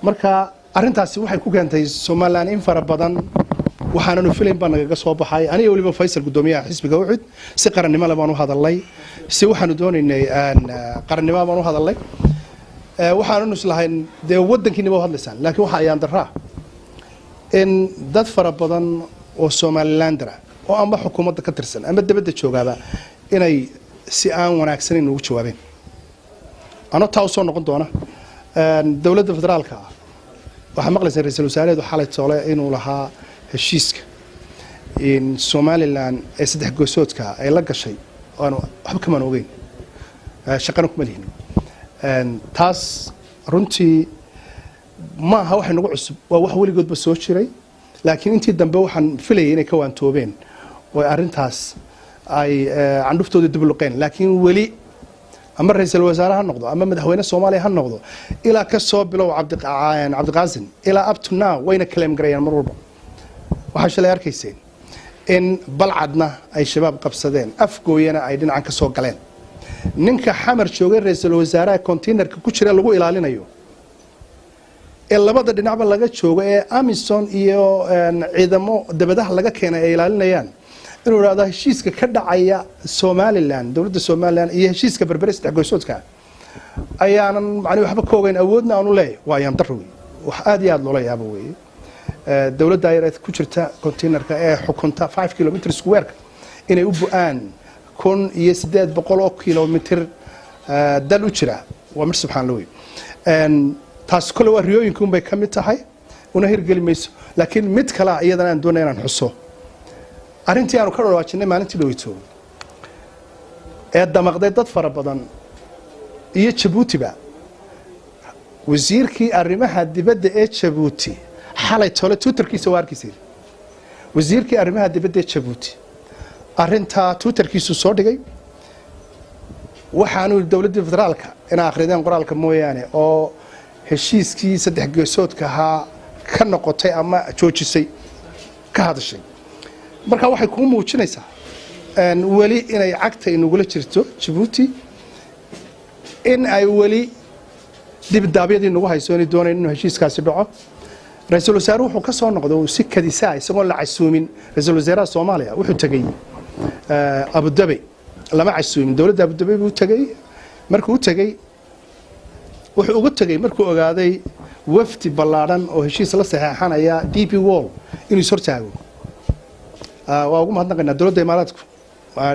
marka arintaasi waxay ku keentay Soomaaliland in fara badan waxaananu filayn baan naga soo baxay aniga waliba Faysal gudoomiyaha xisbiga Uxud si qarannimo leh baan u hadalay si waxaanu doonaynay qarannimo baan u hadalay waxaanu islahayn de wadankiina waa hadlaysan laakiin waxa ayaan daraa in dad fara badan oo Somaliland oo ama xukuumadda ka tirsan ama dibadda joogaba inay si aan wanaagsaneyn ugu jawaabeen ana taa soo noqon doona dawladda federaalka waxa maqlaysan ra'iisul wasaareedu xalay toole inuu lahaa heshiiska in Somaliland ee saddex goosoodka ay la gashay oo waxba kama ogeyn shaqana kuma lihin taas runtii ma aha wax nagu cusub waa wax waligoodba soo jiray laakiin intii dambe waxaan filayay inay ka waantoobeen oo arintaas ay candhuftooda dib u luqeen laakiin wali ama ra'iisul wasaare ha noqdo ama madaxweyne Soomaaliya ha noqdo ilaa ka soo bilow Cabdiqaasin ilaa up to now wayna claim gareeyaan mar walba waxa shalay arkayseen in balcadna ay shabaab qabsadeen afgooyana ay dhinacan ka soo galeen ninka xamar joogay ra'iisul wasaaraha containerka ku jira lagu ilaalinayo ee labada dhinacba laga joogo ee Amazon iyo ciidamo dabadaha laga keenay ay ilaalinayaan inuu raado heshiiska ka dhacaya Somaliland dawladda Somaliland iyo heshiiska Burburinta saddex goosoodka ayaanan macnaheedu waxba ka ogeyn awoodna aanu leeyahay waa ayaan darro wax aad iyo aad loola yaabo weeye dawladda ay ku jirta containerka ee xukunta 5 km square inay u bu'aan 1800 kilomitir dal u jira waa mar subxaanallahi taas kale waa riyooyinka bay ka mid tahay una hirgeli mayso laakiin mid kale iyadana aan doonay inaan xuso arintii aanu ka dhawaajinay maalintii dhaweyto ee damaqday dad fara badan iyo Jabuuti ba wasiirkii arrimaha dibadda ee Jabuuti xalay tole Twitterkiisa waarkiisay wasiirkii arrimaha dibadda ee Jabuuti arinta Twitterkiisu soo dhigay waxaanu dawladda federaalka ina akhrideen qoraalka mooyaane oo heshiiskii saddex geesoodka ka noqotay ama joojisay ka hadashay marka waxay ku muujinaysaa wali inay cagta inagula jirto Jabuuti in ay wali dibdaabyadii nagu hayso inay doonayaan inuu heshiiskaasi dhaco ra'iisul wasaaruhu wuxuu ka soo noqday si kadisa isagoo la casuumin ra'iisul wasaaraha Soomaaliya wuxuu tagay Abu Dhabi lama casuumin dawladda Abu Dhabi buu tagay markuu tagay wuxuu ugu tagay markuu ogaaday wafdi ballaaran oo heshiis la saxeexanaya DP Wall inuu soo taago waa ugu mahadnaqaynaa dawladda Imaaraadku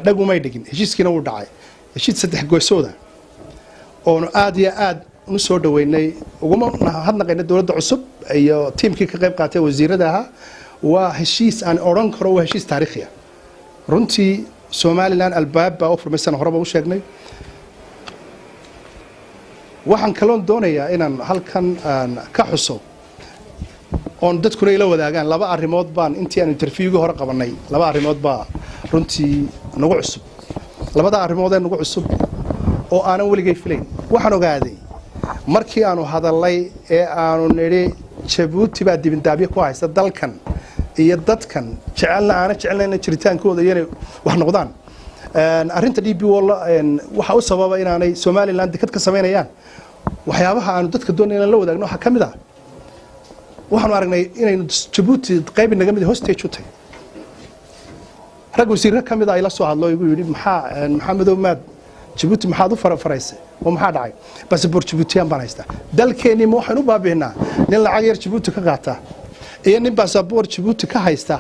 dhag uma dhigin heshiiskiina uu dhacay heshiis saddex goosooda oo aad iyo aad u soo dhaweynay ugu mahadnaqaynaa dawladda cusub iyo tiimkii ka qayb qaatay wasiirada waa heshiis aan oran karo waa heshiis taariikhi ah runtii Somaliland albaab baa u furmaysan horeba u sheegnay waxaan kaloon doonayaa inaan halkan ka xuso oon dadkuna ila wadaagaan laba arrimood baan intii aan interviewga hore qabanay laba arrimood baa runtii nagu cusub labada arrimood ee nagu cusub oo aanan weligay filayn waxaan ogaaday markii aanu hadalay ee aanu niri Jabuuti baa dibindaabyo ku haysta dalkan iyo dadkan jecelna jiritaankooda inay wax noqdaan arinta DP Wall waxa uu sababa inaanay Somaliland dikad ka sameynayaan waxyaabaha aanu dadka doonayaan la wadaagno waxa kamid ah waxaanu aragnay inaynu Jabuuti qayb naga mid hostage u tahay rag wasiirka kamid ah ila soo hadlo igu yiri maxamed Omar Jabuuti maxaad u farafaraysay oo maxaa dhacay passport Jabuutiyan baan haystaa dalkeeni ma waxaan u baabiinaa nin lacag yar Jabuuti ka qaata iyo nin passport Jabuuti ka haysta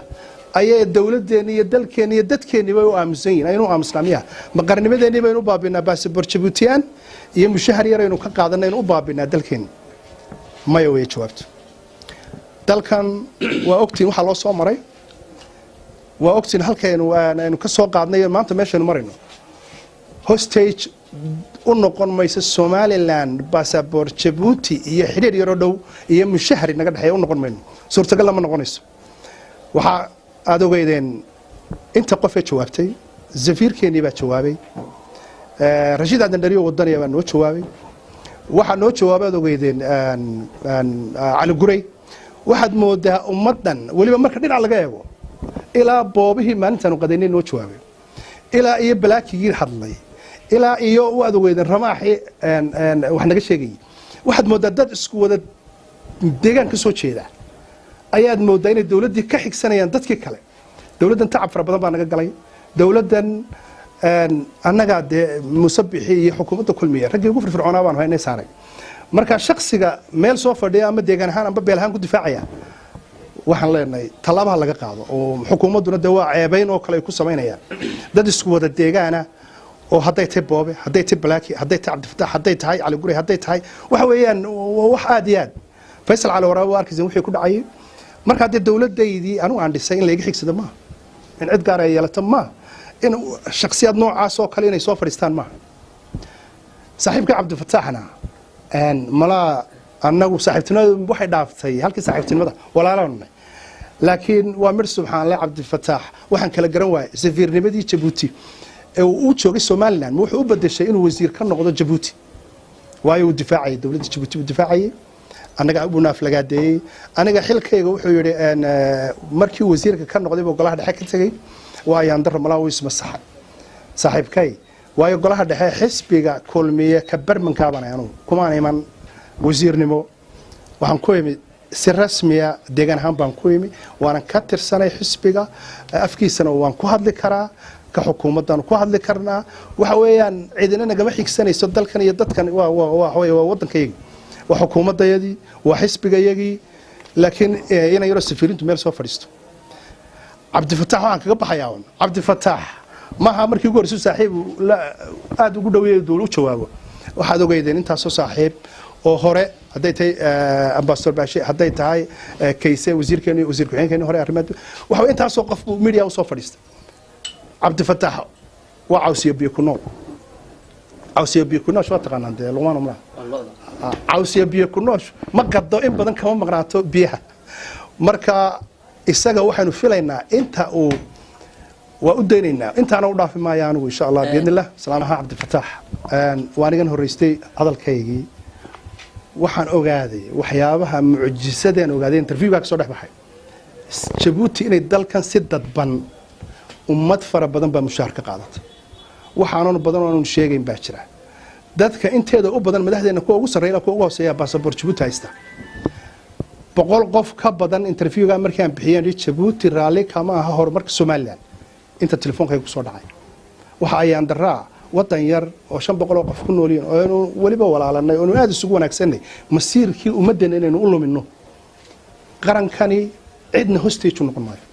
ayay dawladeena iyo dalkeena iyo dadkeena way u aamusan yihiin aynu aamusnaamiya ma qarnimadeena baynu u baabiinaa passport Jabuutiyan iyo Mushaar yar aynu ka qaadanayno u baabinaa dalkeena ma way jawaabto dalkan waa ogtiin waxa loo soo maray waa ogtiin halkaynu aynu ka soo qaadnay maanta meeshaynu marayno hostage u noqon mayso Somaliland passport Jabuuti iyo xiriir yar oo dhow iyo Mushaar naga dhaxay u noqon mayno suurtagal lama noqonayso waxa aad ogeydeen inta qof ee jawaabtay zafiirkeeni baa jawaabay Rashid Adandariyo wadaniya baa noo jawaabay waxa noo jawaabay ogeydeen Ali Guray waxaad moodaa ummadan waliba marka dhinac laga eego ilaa boobihii maalintan u qadaynay noo jawaabay ilaa iyo balaakigii hadlay ilaa iyo waad ogeydeen ramaaxi wax naga sheegay waxaad moodaa dad isku wada deegaan ka soo jeeda ayaad moodaa inay dawladdii ka xigsanayaan dadkii kale dawladdan tacab fara badan baa naga galay dawladdan annagaa dee musabixi iyo xukuumadda kulmiya raggii ugu firfircoonaa baan haynay saaray marka shakhsiga meel soo fadhiya ama deegaan ahaan amba beel ahaan ku difaacaya waxaan leenahay tallaabaha laga qaado oo xukuumadduna dee waa ceebayn oo kale ay ku samaynayaan dad isku wada deegaana oo hadday tahay boobe hadday tahay balaaki hadday tahay cabdifataax hadday tahay cali guri hadday tahay waxa weeyaan wax aad iyo aad faysal cali waraabe waa arkaysan wixii ku dhacayay marka haddii dawladdaydii anigu aan dhisay in layga xigsado maaha in cid gaar ay yeelato maaha in shakhsiyaad noocaas oo kale inay soo fadhiistaan maaha saaxiibka cabdifataaxna malaa annagu saaxiibtinimadu waxay dhaaftay halkii saaxiibtinimada walaalanay laakiin waa mir subxaan allah cabdifataax waxaan kala garan waayay safiirnimadii Jabuuti ee uu joogay Somaliland wuxuu u bedeshay inuu wasiir ka noqdo Jabuuti waayo uu difaacay dawladda Jabuuti uu difaacay anaga abu naaf laga deeyay aniga xilkayga wuxuu yiri markii wasiirka ka noqday golaha dhexe ka tagay waayaan dar malaa uu isma sax saaxiibkay waayo golaha dhexe xisbiga kulmiye ka barmanka banaano kuma iman wasiirnimo waxaan ku imid si rasmiya deegaan ahaan baan ku imid waan ka tirsanay xisbiga afkiisana waan ku hadli karaa ka xukuumadan ku hadli karnaa waxa weeyaan ciidina nagama xigsanayso dalkan iyo dadkan waa wadankayga waa xukuumadayadii waa xisbigayagii laakiin inay yaro safiirintu meel soo fadhiisto cabdifataax waxaan kaga baxayaa cabdifataax maaha markii ugu horreysay saaxiib aad ugu dhaweeyay dawlad u jawaabo waxaad ogeydeen intaasoo saaxiib oo hore hadday tahay ambassador baashi hadday tahay kayse wasiirkeeni wasiir ku-xigeenkeeni hore arrimaha waxa intaasoo qof media u soo fadhiistay cabdifataax waa cawsiyo biyo ku nool cawsiyo biyo ku nool waa taqaanaan dee luqmaan umra cawsiyo biyo ku nool ma qaddo in badan kama maqnaato biyaha marka isaga waxaanu filaynaa inta uu waa u daynaynaa intaana u dhaafi maayo anigu insha allah biidnillah salaamaha cabdifataax waanigan horreystay hadalkaygii waxaan ogaaday waxyaabaha mucjisadeen ogaaday interviewga ka soo dhex baxay Jabuuti inay dalkan si dadban ummad fara badan baa mushaar ka qaadatay waxaanu badan oo aan sheegayn baa jira dadka inteeda u badan madaxdeena kuwa ugu sareeya kuwa ugu hooseeya passport Jabuuti haysta 100 qof ka badan interviewga markii aan bixiyeen Jabuuti raali kama aha horumarka Somaliland inta telefoonka ku soo dhacay waxa ayaan daraa wadan yar oo 500 qof ku nool yihiin oo waliba walaalanay oo aad isugu wanaagsanay masiirkii ummadeena inaynu u lumino qarankani cidna hostage u noqon maayo